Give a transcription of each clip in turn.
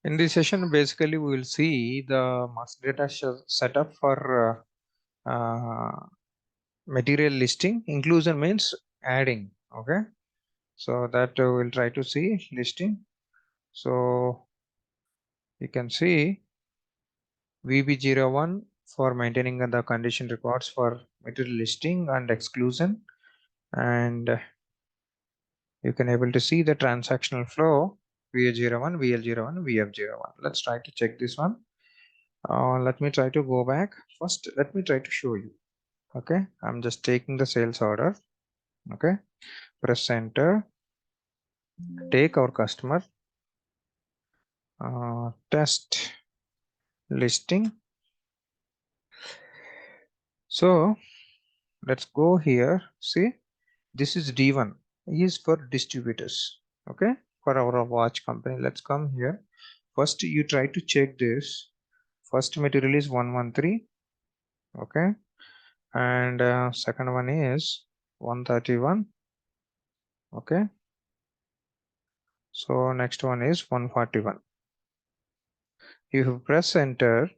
In this session, basically, we will see the master data setup for material listing. Inclusion means adding. Okay, so that we'll try to see listing. So you can see VB01 for maintaining the condition records for material listing and exclusion, and you can able to see the transactional flow VA01, VL01, VF01. Let's try to check this one. Let me try to go back. First, let me try to show you. Okay, I'm just taking the sales order. Okay, press enter, take our customer, test listing. So let's go here. See, this is D1 is for distributors. Okay, for our watch company. Let's come here. First, you try to check this. First material is 113. Okay, and second one is 131. Okay, so next one is 141. If you press enter,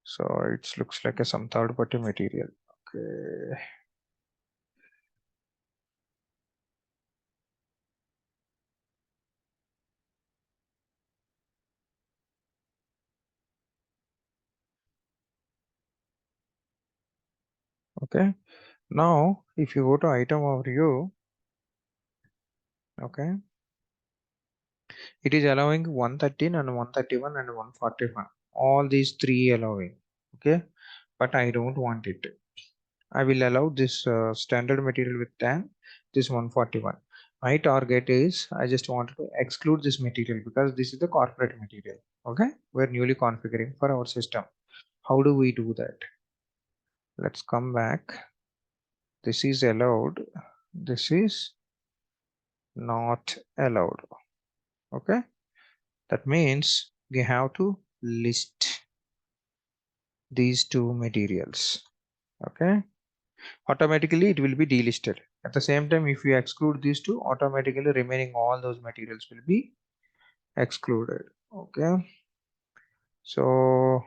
so it looks like some third party material. Okay, okay, now if you go to item overview, okay, it is allowing 113 and 131 and 141, all these three allowing. Okay, but I don't want it. I will allow this standard material with 10, this 141. My target is I just wanted to exclude this material because this is the corporate material. Okay, we're newly configuring for our system. How do we do that? Let's come back. This is allowed, this is not allowed. Okay, that means we have to list these two materials. Okay, automatically it will be delisted. At the same time, if you exclude these two, automatically remaining all those materials will be excluded. Okay, so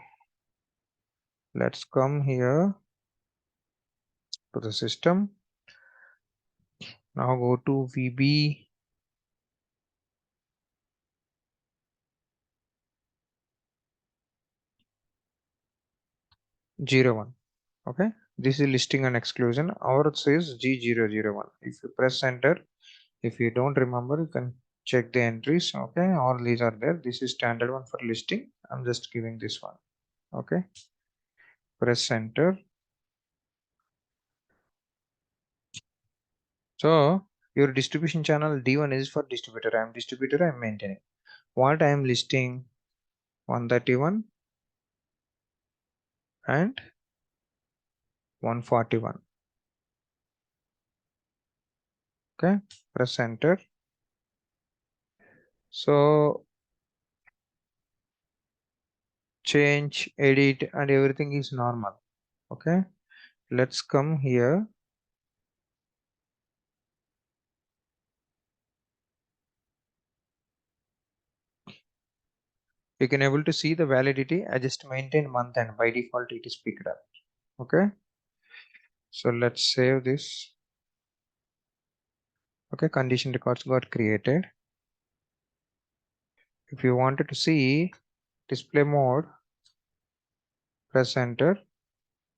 let's come here to the system. Now go to VB 01. Okay, this is listing and exclusion. Ours is G001. If you press enter, if you don't remember, you can check the entries. Okay, all these are there. This is standard one for listing. I'm just giving this one. Okay, press enter. So your distribution channel D1 is for distributor. I'm distributor, I'm maintaining. What I am listing 131 and 141. Okay, press enter. So change, edit, and everything is normal. Okay, let's come here. You can able to see the validity. I just maintain month and by default it is picked up. Okay, so let's save this. Okay, condition records got created. If you wanted to see display mode, press enter.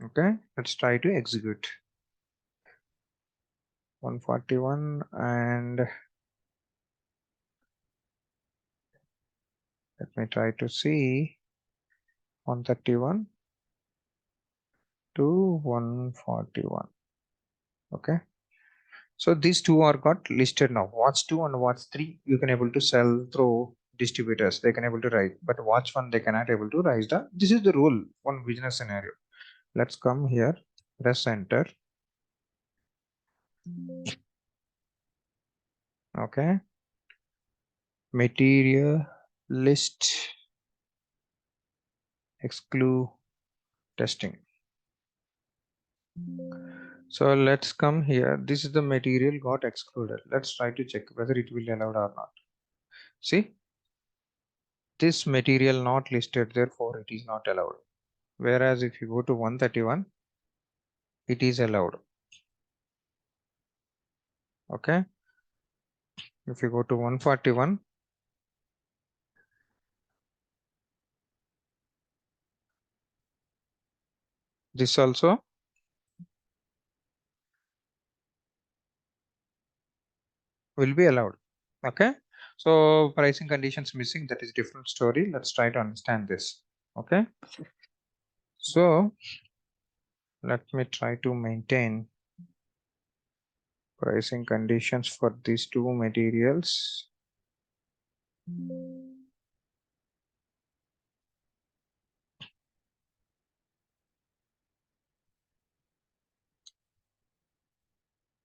Okay, let's try to execute 141 and let me try to see 131 to 141. Okay, so these two are got listed now. Watch 2 and watch 3 you can able to sell through distributors. They can able to write, but watch 1 they cannot able to rise the. This is the rule on business scenario. Let's come here, press enter. Okay, material list exclusion testing. So let's come here. This is the material got excluded. Let's try to check whether it will allowed or not. See, this material not listed, therefore it is not allowed. Whereas if you go to 131, it is allowed. Okay. If you go to 141, this also will be allowed. Okay. So pricing conditions missing, that is different story. Let's try to understand this. Okay. So let me try to maintain pricing conditions for these two materials.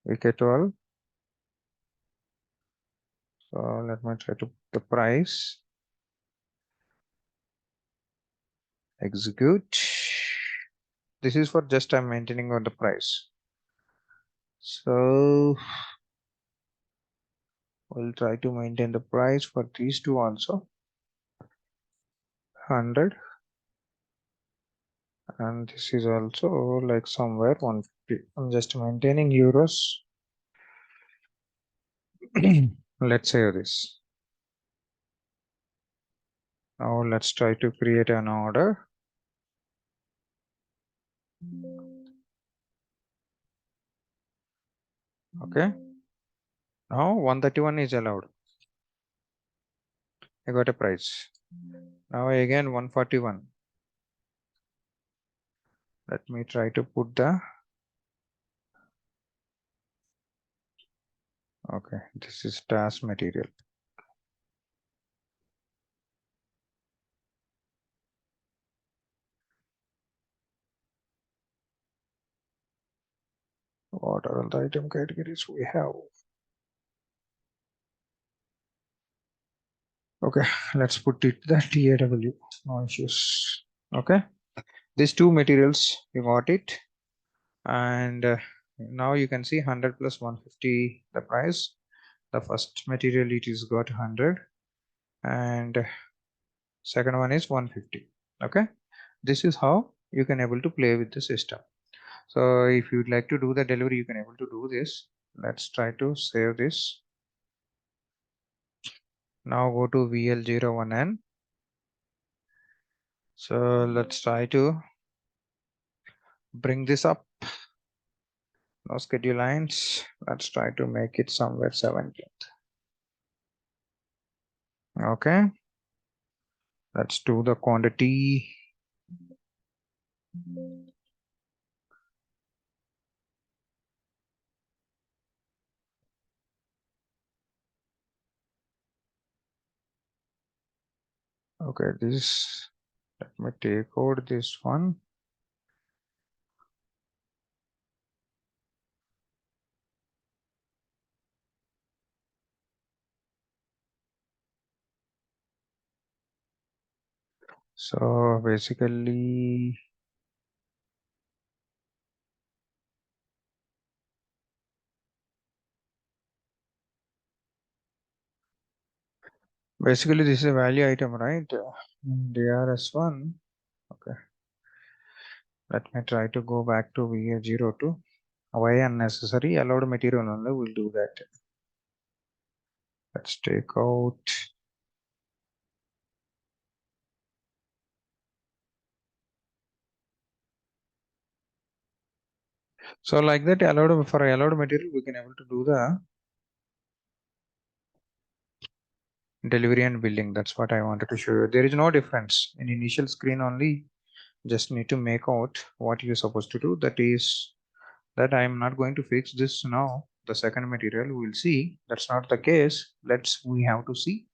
VK 12. So let me try to put the price. Execute. This is for just I'm maintaining on the price. So we'll try to maintain the price for these two also. 100. And this is also like somewhere 150. I'm just maintaining euros. Let's save this. Now let's try to create an order. Okay. Now 131 is allowed. I got a price. Now again 141. Let me try to put the. Okay, this is task material. What are all the item categories we have? Okay, let's put it the TAW. No issues. Okay, these two materials you got it, and now you can see 100 plus 150 the price. The first material it is got 100, and second one is 150. Okay, this is how you can able to play with the system. So if you'd like to do the delivery, you can able to do this. Let's try to save this. Now go to VL01N. So let's try to bring this up. No schedule lines. Let's try to make it somewhere 17th. Okay. Let's do the quantity. Okay, this, let me take out this one. So basically, this is a value item, right? DRS1. Okay. Let me try to go back to VA02. Why unnecessary? Allowed material only will do that. Let's take out. So like that, allowed for allowed material, we can able to do the delivery and billing. That's what I wanted to show you. There is no difference in initial screen only. Just need to make out what you're supposed to do. That is that I am not going to fix this now. The second material we'll see. That's not the case. We have to see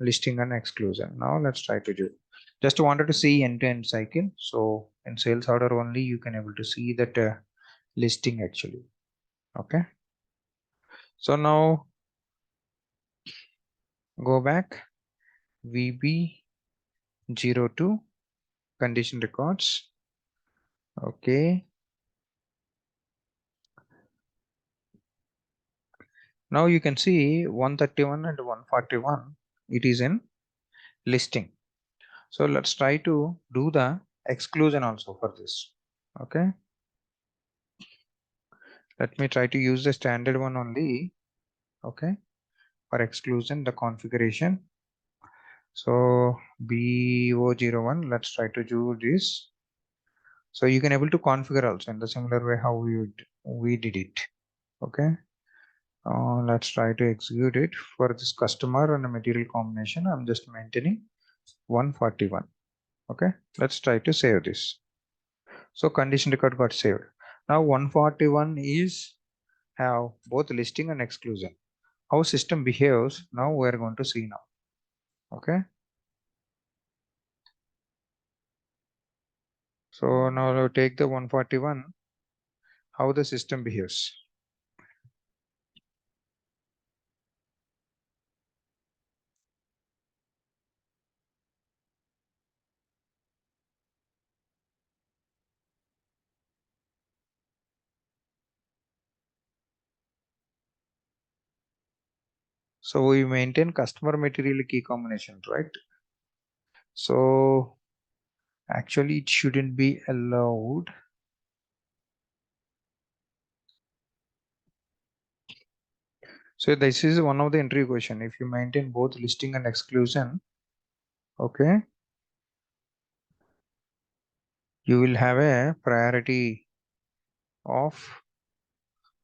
listing and exclusion. Now let's try to do. Just wanted to see end-to-end cycle. So in sales order only you can able to see that listing actually. Okay. So now go back VB02 condition records. Okay. Now you can see 131 and 141. It is in listing. So let's try to do the exclusion also for this. Okay. Let me try to use the standard one only. Okay. For exclusion, the configuration. So BO01, let's try to do this. So you can able to configure also in the similar way how we did it. Okay. Let's try to execute it for this customer and a material combination. I'm just maintaining 141. Okay. Let's try to save this. So condition record got saved. Now 141 is have both listing and exclusion. How system behaves now we are going to see now. Okay. So now we'll take the 141, how the system behaves. So we maintain customer material key combination, right? So actually it shouldn't be allowed. So this is one of the entry question. If you maintain both listing and exclusion, okay, you will have a priority of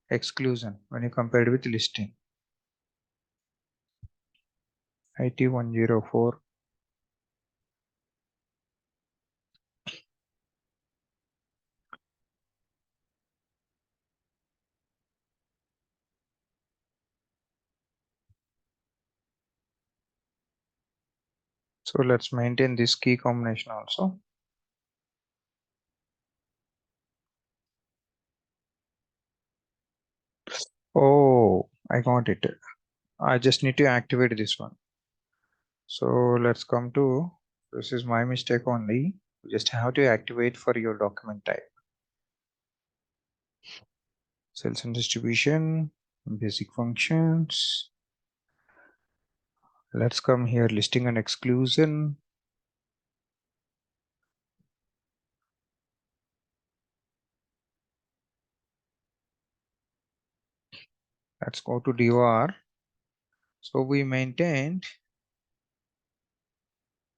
exclusion when you compare it with listing. IT 104. So let's maintain this key combination also. Oh, I got it. I just need to activate this one. So let's come to, this is my mistake only. You just have to activate for your document type. Sales and distribution, basic functions. Let's come here, listing and exclusion. Let's go to DOR. So we maintained,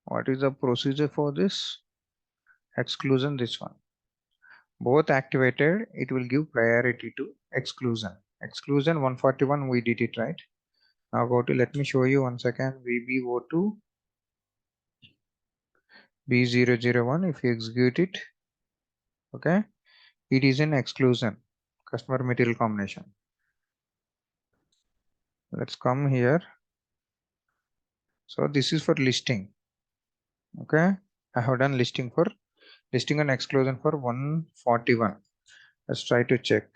what is the procedure for this? Exclusion, this one. Both activated, it will give priority to exclusion. Exclusion 141, we did it right. Now go to, let me show you one second, VBO2 B001. If you execute it, okay, it is an exclusion, customer material combination. Let's come here. So this is for listing. Okay, I have done listing and exclusion for 141. Let's try to check.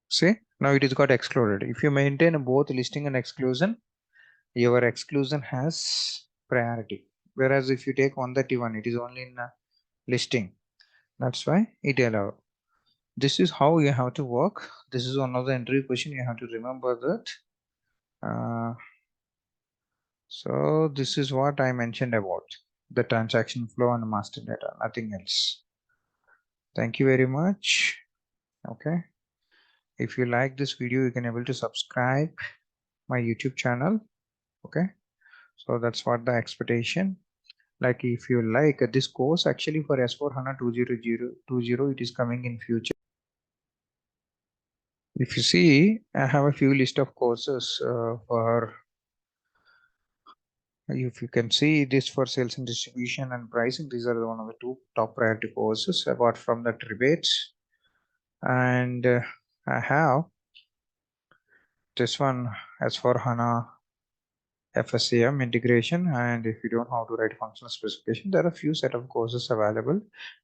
See, now it is got excluded. If you maintain both listing and exclusion, your exclusion has priority. Whereas if you take 131, it is only in listing. That's why it allowed. This is how you have to work. This is one of the entry question. You have to remember that. So this is what I mentioned about the transaction flow and master data, nothing else. Thank you very much. Okay. If you like this video, you can able to subscribe my YouTube channel. Okay. So that's what the expectation. Like if you like this course actually for S4 HANA 2020, it is coming in future. If you see, I have a few list of courses for, if you can see this for sales and distribution and pricing, these are one of the two top priority courses apart from that rebates. And I have this one S4 HANA FSCM integration, and if you don't know how to write functional specification, there are a few set of courses available.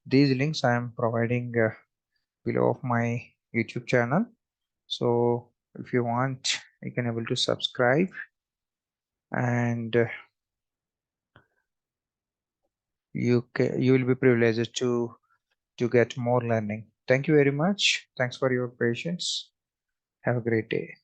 These links I am providing below of my YouTube channel. So if you want, you can able to subscribe, and you will be privileged to get more learning. Thank you very much. Thanks for your patience. Have a great day.